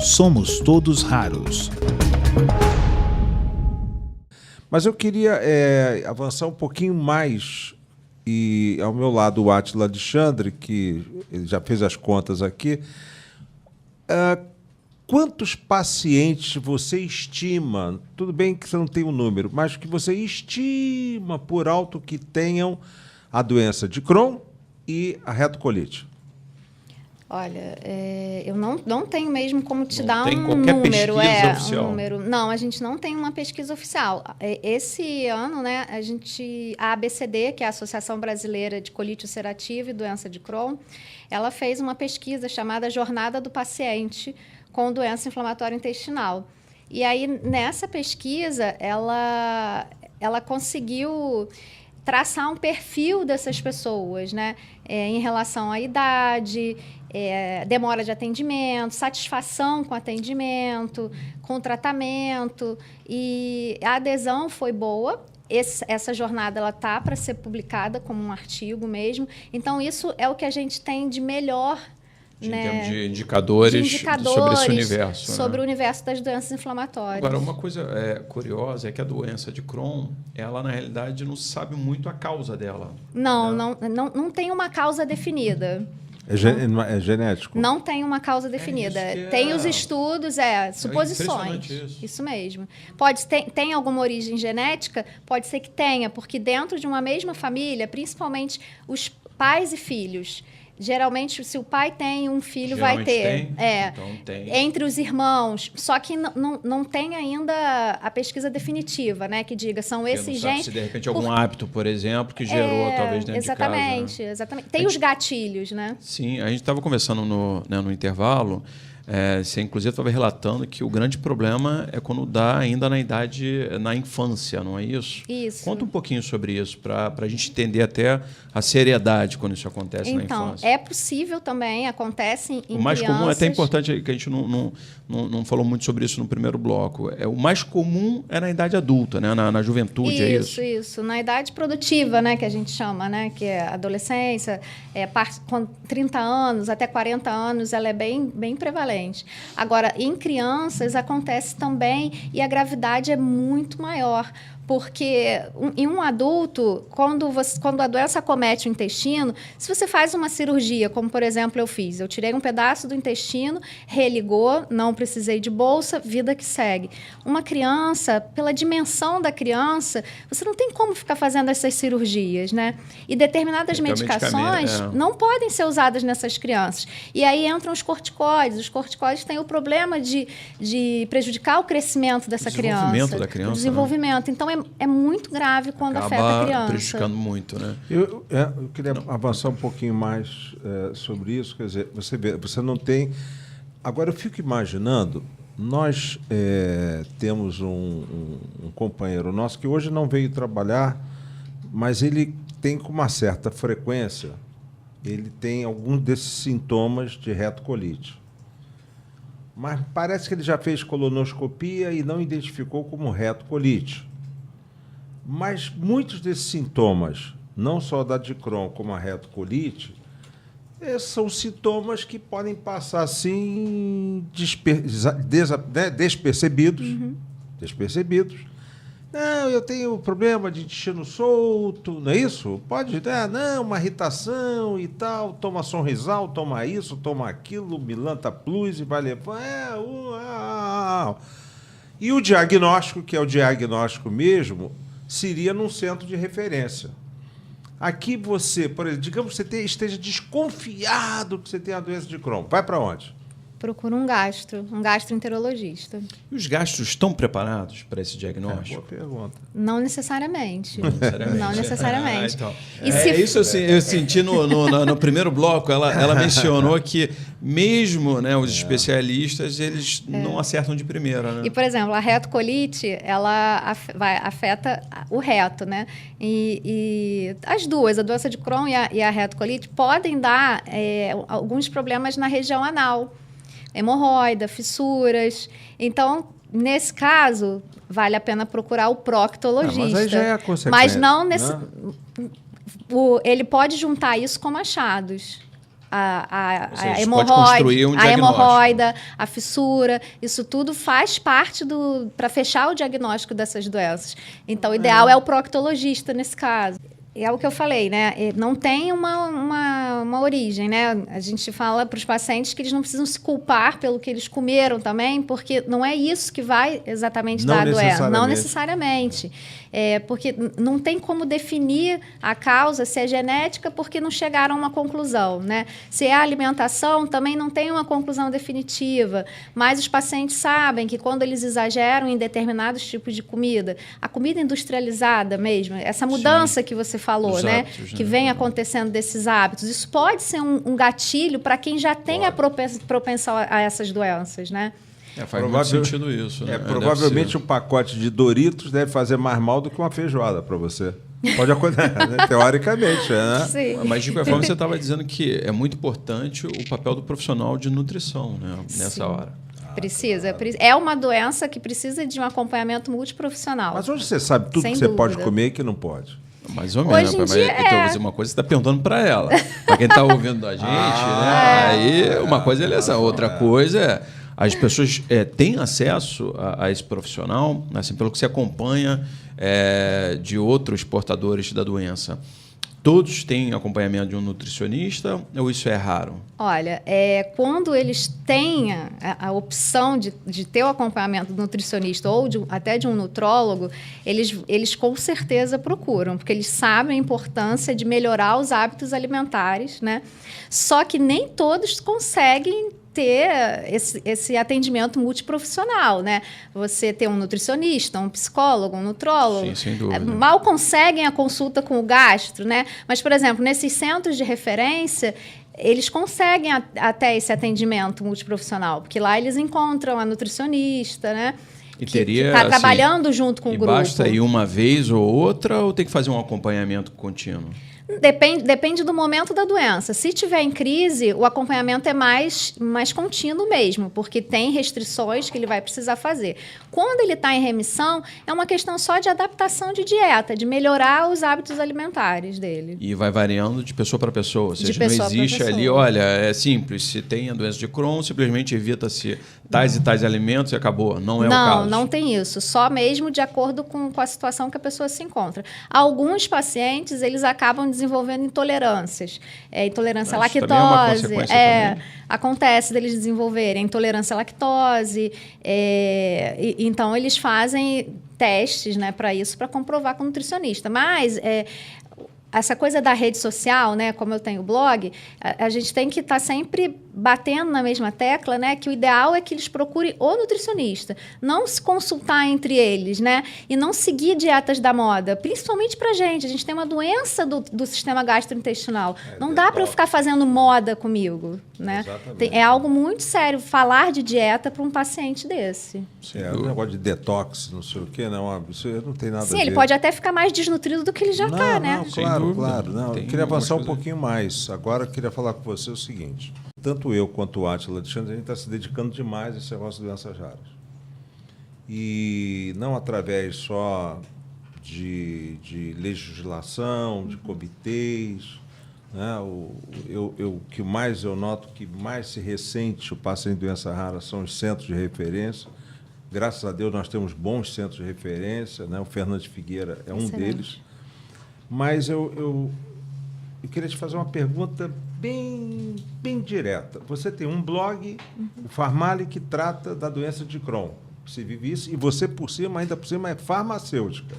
Somos todos raros. Mas eu queria avançar um pouquinho mais. E ao meu lado o Átila Alexandre, que ele já fez as contas aqui. Quantos pacientes você estima, tudo bem que você não tem um número, mas que você estima por alto que tenham a doença de Crohn e a retocolite? Olha, eu não tenho mesmo como te dar um número. Um número. Não, a gente não tem uma pesquisa oficial. Esse ano, né, a ABCD, que é a Associação Brasileira de Colite Ulcerativa e Doença de Crohn, ela fez uma pesquisa chamada Jornada do Paciente com Doença Inflamatória Intestinal. E aí, nessa pesquisa, ela conseguiu traçar um perfil dessas pessoas, né? Em relação à idade, demora de atendimento, satisfação com atendimento, com tratamento. E a adesão foi boa. Essa jornada está para ser publicada como um artigo mesmo. Então, isso é o que a gente tem de melhor, em termos de indicadores sobre esse universo. Sobre o universo das doenças inflamatórias. Agora, uma coisa curiosa é que a doença de Crohn, ela, na realidade, não sabe muito a causa dela. Não tem uma causa definida. É genético? Não tem uma causa definida. Tem os estudos, suposições. Isso mesmo. Tem alguma origem genética? Pode ser que tenha, porque dentro de uma mesma família, principalmente os pais e filhos, geralmente, se o pai tem, um filho vai ter. Então, tem. Entre os irmãos. Só que não tem ainda a pesquisa definitiva, né? Que diga, são esses genes. Se de repente algum hábito, por exemplo, que gerou talvez dentro de casa. Né? Exatamente. Tem os gatilhos, né? Sim, a gente estava conversando no intervalo. Você, inclusive, estava relatando que o grande problema é quando dá ainda na infância, não é isso? Isso. Conta um pouquinho sobre isso, para a gente entender até a seriedade quando isso acontece na infância. Então, é possível também, acontece em crianças. O mais comum, é até importante, que a gente não falou muito sobre isso no primeiro bloco, o mais comum é na idade adulta, né? na juventude, é isso? Isso. Na idade produtiva, né, que a gente chama, né, que é a adolescência, com 30 anos até 40 anos, ela é bem prevalente. Agora, em crianças acontece também e a gravidade é muito maior, porque em um adulto, quando a doença acomete o intestino, se você faz uma cirurgia, como por exemplo eu fiz, eu tirei um pedaço do intestino, religou, não precisei de bolsa, vida que segue. Uma criança, pela dimensão da criança, você não tem como ficar fazendo essas cirurgias, né? E determinadas medicações não podem ser usadas nessas crianças. E aí entram os corticoides. Os corticoides têm o problema de prejudicar o crescimento dessa criança. O desenvolvimento da criança. O desenvolvimento. Então, é muito grave quando afeta a criança. Prejudicando muito, né? Eu queria avançar um pouquinho mais sobre isso. Quer dizer, você não tem... Agora, eu fico imaginando, nós temos um companheiro nosso que hoje não veio trabalhar, mas ele tem com uma certa frequência, ele tem alguns desses sintomas de retocolite. Mas parece que ele já fez colonoscopia e não identificou como retocolite. Mas muitos desses sintomas, não só da de Crohn como a retocolite, são sintomas que podem passar assim despercebidos. Uhum. Despercebidos. Não, eu tenho problema de intestino solto, não é isso? Pode dar, uma irritação e tal, toma Sonrisal, toma isso, toma aquilo, Milanta Plus e vai levar. E o diagnóstico, que é o diagnóstico mesmo, seria num centro de referência. Aqui você, por exemplo, digamos que você esteja desconfiado que você tem a doença de Crohn. Vai para onde? Procura um gastroenterologista. E os gastros estão preparados para esse diagnóstico? Boa pergunta. Não necessariamente. Não necessariamente. Então. Isso eu senti no primeiro bloco. Ela mencionou que mesmo, né, os especialistas, eles não acertam de primeira. Né? E, por exemplo, a retocolite, ela afeta o reto, né? E as duas, a doença de Crohn e a retocolite, podem dar alguns problemas na região anal. Hemorroida, fissuras. Então, nesse caso, vale a pena procurar o proctologista. Mas aí já é a consequência. Mas não nesse... Ele pode juntar isso com achados. Ou seja, a isso pode construir um a diagnóstico. hemorroida, a fissura, isso tudo faz parte para fechar o diagnóstico dessas doenças. Então, o ideal é o proctologista nesse caso. É o que eu falei, né? Não tem uma origem, né? A gente fala para os pacientes que eles não precisam se culpar pelo que eles comeram também, porque não é isso que vai exatamente dar a doença. Não necessariamente. Porque não tem como definir a causa, se é genética, porque não chegaram a uma conclusão, né? Se é a alimentação, também não tem uma conclusão definitiva. Mas os pacientes sabem que quando eles exageram em determinados tipos de comida, a comida industrializada mesmo, essa mudança que você falou, né? Hábitos, Que vem acontecendo desses hábitos. Isso pode ser um gatilho para quem já tem a propensão a essas doenças, né? Faz muito sentido isso. Né? Provavelmente um pacote de Doritos deve fazer mais mal do que uma feijoada para você. Pode acontecer, né? Teoricamente. Né? Sim. Mas, de qualquer forma, você estava dizendo que é muito importante o papel do profissional de nutrição, né? Nessa hora. Precisa. É uma doença que precisa de um acompanhamento multiprofissional. Mas hoje você sabe tudo que você pode comer e que não pode. Mais ou menos. Hoje em dia, então, uma coisa você está perguntando para ela. Para quem está ouvindo a gente, né? Aí uma coisa é essa. Outra coisa é... As pessoas têm acesso a esse profissional, assim, pelo que se acompanha de outros portadores da doença. Todos têm acompanhamento de um nutricionista ou isso é raro? Olha, quando eles têm a opção de ter o acompanhamento do nutricionista ou até de um nutrólogo, eles com certeza procuram, porque eles sabem a importância de melhorar os hábitos alimentares, né? Só que nem todos conseguem ter esse atendimento multiprofissional, né? Você ter um nutricionista, um psicólogo, um nutrólogo. Sim, sem dúvida. Mal conseguem a consulta com o gastro, né? Mas, por exemplo, nesses centros de referência, eles conseguem até esse atendimento multiprofissional, porque lá eles encontram a nutricionista, né? E que teria, está trabalhando junto com o grupo. Basta ir uma vez ou outra ou tem que fazer um acompanhamento contínuo? Depende do momento da doença. Se tiver em crise, o acompanhamento é mais contínuo mesmo, porque tem restrições que ele vai precisar fazer. Quando ele está em remissão, é uma questão só de adaptação de dieta, de melhorar os hábitos alimentares dele. E vai variando de pessoa para pessoa. Ou seja, pessoa não existe pra pessoa. ali, olha, é simples, se tem a doença de Crohn, simplesmente evita-se tais e tais alimentos e acabou. Não é o caso. Não tem isso. Só mesmo de acordo com a situação que a pessoa se encontra. Alguns pacientes, eles acabam desenvolvendo intolerâncias. Intolerância à lactose. Também é uma consequência também. Acontece deles desenvolverem intolerância à lactose. Então, eles fazem testes, né, para isso, para comprovar com o nutricionista. Mas essa coisa da rede social, né, como eu tenho blog, a gente tem que estar sempre batendo na mesma tecla, né, que o ideal é que eles procurem o nutricionista, não se consultar entre eles, né, e não seguir dietas da moda, principalmente para a gente tem uma doença do sistema gastrointestinal, não dá para eu ficar fazendo moda comigo, né? É algo muito sério falar de dieta para um paciente desse. Um negócio de detox, não sei o quê, não, isso não tem nada a ver. Sim, ele pode até ficar mais desnutrido do que ele já está, né? Claro. Não, eu queria avançar um pouquinho mais. Agora eu queria falar com você o seguinte. Tanto eu quanto o Átila Alexandre, a gente está se dedicando demais a esse negócio de doenças raras. E não através só de legislação, de comitês. Né? O que mais eu noto que mais se ressente o paciente de doença rara são os centros de referência. Graças a Deus nós temos bons centros de referência, né? O Fernando Figueira é um deles. Mas eu queria te fazer uma pergunta bem direta. Você tem um blog, o Farmali, que trata da doença de Crohn. Você vive isso e você, ainda por cima, é farmacêutica.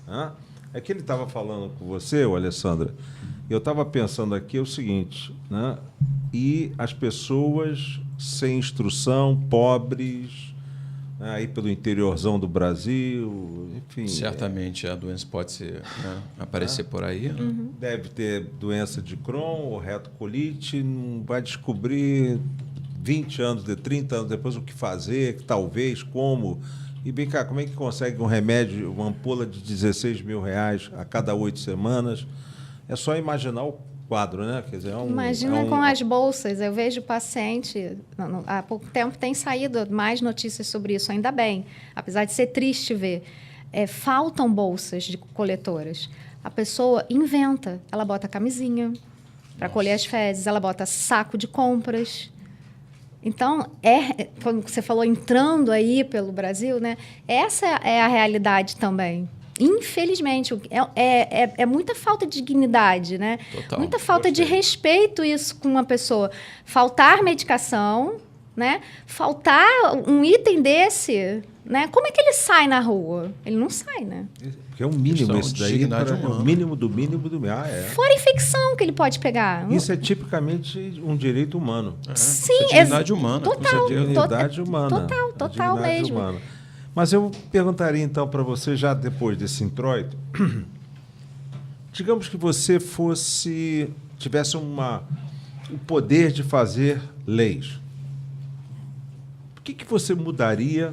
Né? É que ele estava falando com você, Alessandra, e eu estava pensando aqui o seguinte, né? E as pessoas sem instrução, pobres, aí pelo interiorzão do Brasil, enfim. Certamente a doença pode aparecer por aí. Né? Deve ter doença de Crohn ou retocolite, não vai descobrir 20 anos, 30 anos depois o que fazer, talvez, como. E bem cá, como é que consegue um remédio, uma ampola de R$16.000 a cada 8 semanas? É só imaginar o quadro, né? Quer dizer, Imagina com as bolsas. Eu vejo paciente... há pouco tempo tem saído mais notícias sobre isso, ainda bem. Apesar de ser triste ver. Faltam bolsas de coletoras. A pessoa inventa. Ela bota camisinha, para colher as fezes, ela bota saco de compras. Então, quando você falou entrando aí pelo Brasil, né? Essa é a realidade também. Infelizmente, é muita falta de dignidade, né? Total. Muita falta de respeito isso com uma pessoa. Faltar medicação, né? Faltar um item desse, né? Como é que ele sai na rua? Ele não sai, né? Porque é um mínimo Questão isso de daí. dignidade É humana. o mínimo do mínimo do mínimo. Fora a infecção que ele pode pegar. Isso é tipicamente um direito humano. Sim, Isso é dignidade humana. com total. certeza. Dignidade humana. Total A dignidade mesmo. humana. Mas eu perguntaria então para você, já depois desse introito, digamos que você tivesse o poder de fazer leis. O que você mudaria,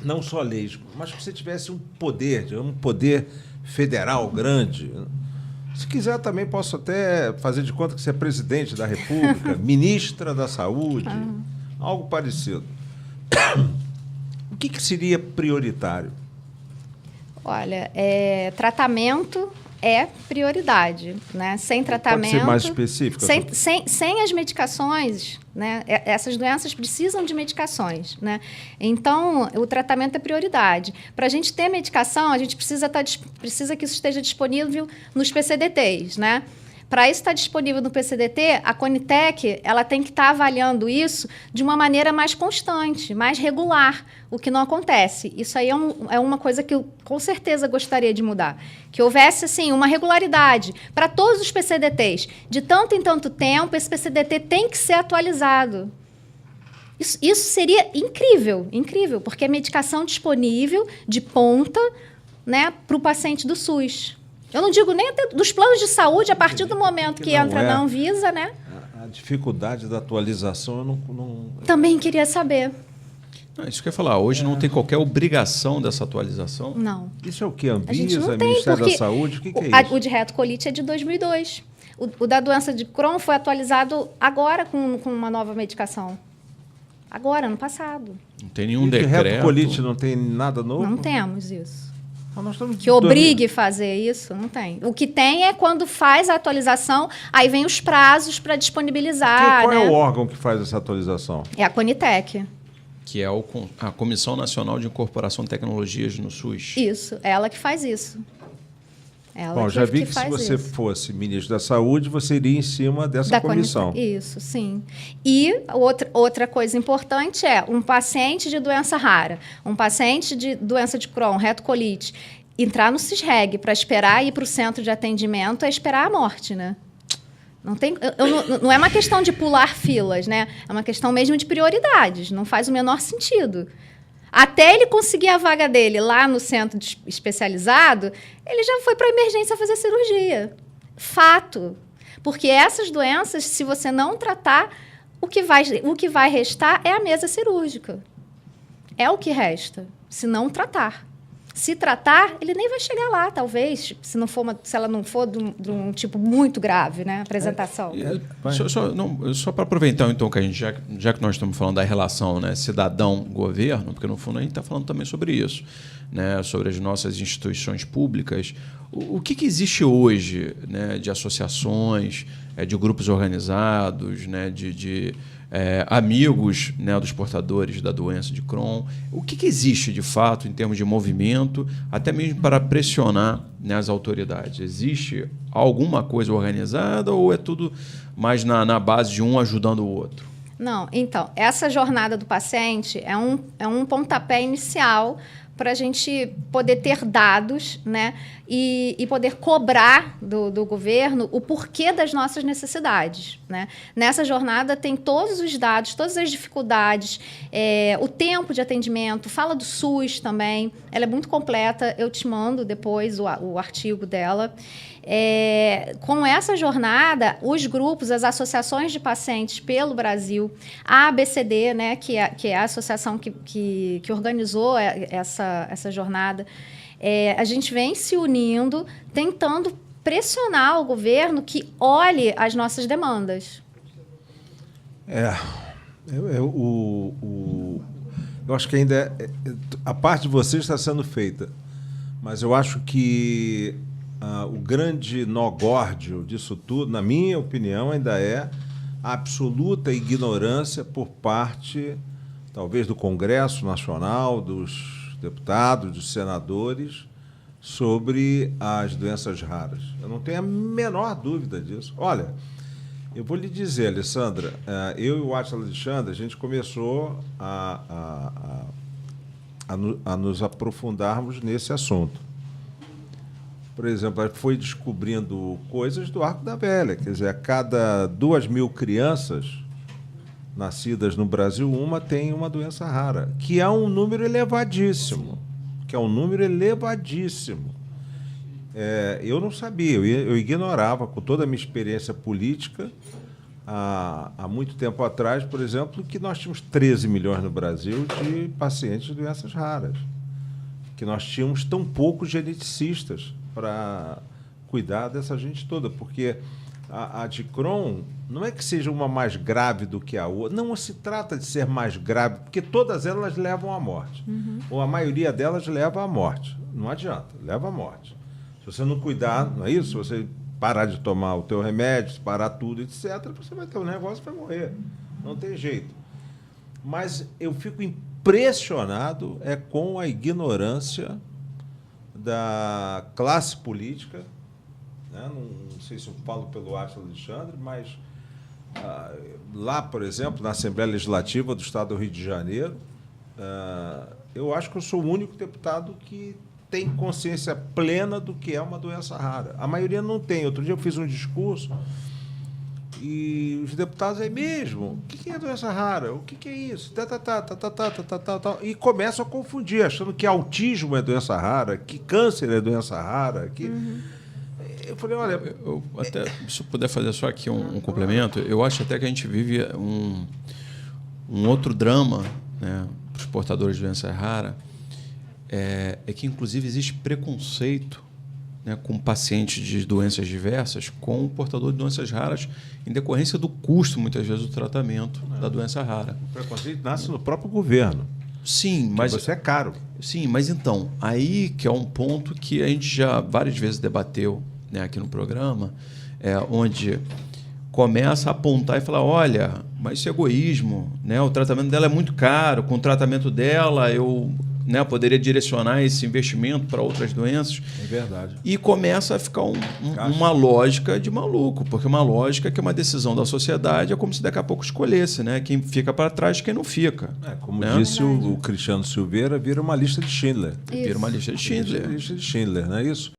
não só leis, mas que você tivesse um poder, digamos, um poder federal grande? Se quiser, também posso até fazer de conta que você é presidente da República, ministra da Saúde, algo parecido. O que seria prioritário? Olha, tratamento é prioridade, né? Sem tratamento... Pode ser mais específico? Sem as medicações, né? Essas doenças precisam de medicações, né? Então, o tratamento é prioridade. Para a gente ter medicação, a gente precisa que isso esteja disponível nos PCDTs, né? Para isso estar disponível no PCDT, a Conitec ela tem que estar avaliando isso de uma maneira mais constante, mais regular, o que não acontece. Isso aí é uma coisa que eu, com certeza, gostaria de mudar. Que houvesse, assim, uma regularidade para todos os PCDTs. De tanto em tanto tempo, esse PCDT tem que ser atualizado. Isso seria incrível, porque é medicação disponível, de ponta, né, para o paciente do SUS. Eu não digo nem dos planos de saúde, a partir do momento que entra na Anvisa, né? A dificuldade da atualização, eu não... Também queria saber. Isso que eu ia falar. Hoje não tem qualquer obrigação dessa atualização. Não. Isso é o que? A gente Anvisa, não tem, Ministério da porque Saúde? O que é isso? o de retocolite é de 2002. O da doença de Crohn foi atualizado agora com uma nova medicação. Agora, ano passado. Não tem nenhum E de decreto. retocolite não tem nada novo? Não temos isso. Nós estamos Que obrigue a fazer isso, não tem. O que tem é quando faz a atualização, aí vem os prazos para disponibilizar. Qual né? é o órgão que faz essa atualização? É a Conitec. Que é a Comissão Nacional de Incorporação de Tecnologias no SUS. Isso, ela que faz isso. Ela Bom, já vi que se faz você isso. fosse ministro da Saúde, você iria em cima dessa comissão. Isso, sim. E outra coisa importante é um paciente de doença rara, um paciente de doença de Crohn, retocolite, entrar no CISREG para esperar ir para o centro de atendimento é esperar a morte, né? Não é uma questão de pular filas, né? É uma questão mesmo de prioridades. Não faz o menor sentido. Até ele conseguir a vaga dele lá no centro especializado, ele já foi para a emergência fazer cirurgia. Fato. Porque essas doenças, se você não tratar, o que vai restar é a mesa cirúrgica. É o que resta, se não tratar. Se tratar, ele nem vai chegar lá, talvez, se ela não for de um tipo muito grave, né? Apresentação. Só para aproveitar, então, que a gente, já que nós estamos falando da relação, né, cidadão-governo, porque, no fundo, a gente está falando também sobre isso, né, sobre as nossas instituições públicas. O que existe hoje, né, de associações, de grupos organizados, né, de amigos, né, dos portadores da doença de Crohn? O que existe, de fato, em termos de movimento, até mesmo para pressionar, né, as autoridades? Existe alguma coisa organizada ou é tudo mais na base de um ajudando o outro? Não, então, essa jornada do paciente é um pontapé inicial para a gente poder ter dados, né, e poder cobrar do governo o porquê das nossas necessidades, né? Nessa jornada tem todos os dados, todas as dificuldades, o tempo de atendimento, fala do SUS também, ela é muito completa, eu te mando depois o artigo dela. Com essa jornada, os grupos, as associações de pacientes pelo Brasil, a ABCD, né, que é a associação que organizou essa jornada, a gente vem se unindo, tentando pressionar o governo que olhe as nossas demandas. Eu acho que ainda a parte de vocês está sendo feita, mas eu acho que o grande nó górdio disso tudo, na minha opinião, ainda é a absoluta ignorância por parte, talvez, do Congresso Nacional, dos deputados, dos senadores, sobre as doenças raras. Eu não tenho a menor dúvida disso. Olha, eu vou lhe dizer, Alessandra, eu e o Átila Alexandre, a gente começou a nos aprofundarmos nesse assunto. Por exemplo, foi descobrindo coisas do Arco da Velha. Quer dizer, a cada 2.000 crianças nascidas no Brasil, uma tem uma doença rara, que é um número elevadíssimo. Eu não sabia, eu ignorava, com toda a minha experiência política, há muito tempo atrás, por exemplo, que nós tínhamos 13 milhões no Brasil de pacientes de doenças raras, que nós tínhamos tão poucos geneticistas para cuidar dessa gente toda, porque a de Crohn não é que seja uma mais grave do que a outra, não se trata de ser mais grave, porque todas elas levam à morte, ou a maioria delas leva à morte, não adianta, leva à morte. Se você não cuidar, não é isso? Se você parar de tomar o teu remédio, se parar tudo, etc., você vai ter um negócio e vai morrer, não tem jeito. Mas eu fico impressionado com a ignorância da classe política, né? Não sei se eu falo pelo Átila Alexandre, mas lá, por exemplo, na Assembleia Legislativa do Estado do Rio de Janeiro, eu acho que eu sou o único deputado que tem consciência plena do que é uma doença rara. A maioria não tem. Outro dia eu fiz um discurso e os deputados aí mesmo, o que é doença rara? O que é isso? E começam a confundir, achando que autismo é doença rara, que câncer é doença rara. Eu falei, olha... Se eu puder fazer só aqui um complemento, eu acho até que a gente vive um outro drama, né, para os portadores de doença rara, é que, inclusive, existe preconceito, né, com pacientes de doenças diversas com o portador de doenças raras em decorrência do custo, muitas vezes, do tratamento da doença rara. O preconceito nasce no próprio governo. Sim, mas... Você é caro. Sim, mas então, aí que é um ponto que a gente já várias vezes debateu, né, aqui no programa, onde começa a apontar e falar, olha, mas isso é egoísmo, né? O tratamento dela é muito caro, com o tratamento dela eu... né, poderia direcionar esse investimento para outras doenças. É verdade. E começa a ficar uma lógica de maluco, porque uma lógica que é uma decisão da sociedade, é como se daqui a pouco escolhesse, né, quem fica para trás e quem não fica. Como né? disse o Cristiano Silveira, vira uma lista de Schindler. Isso. Vira uma lista de Schindler. Lista de Schindler, não é isso?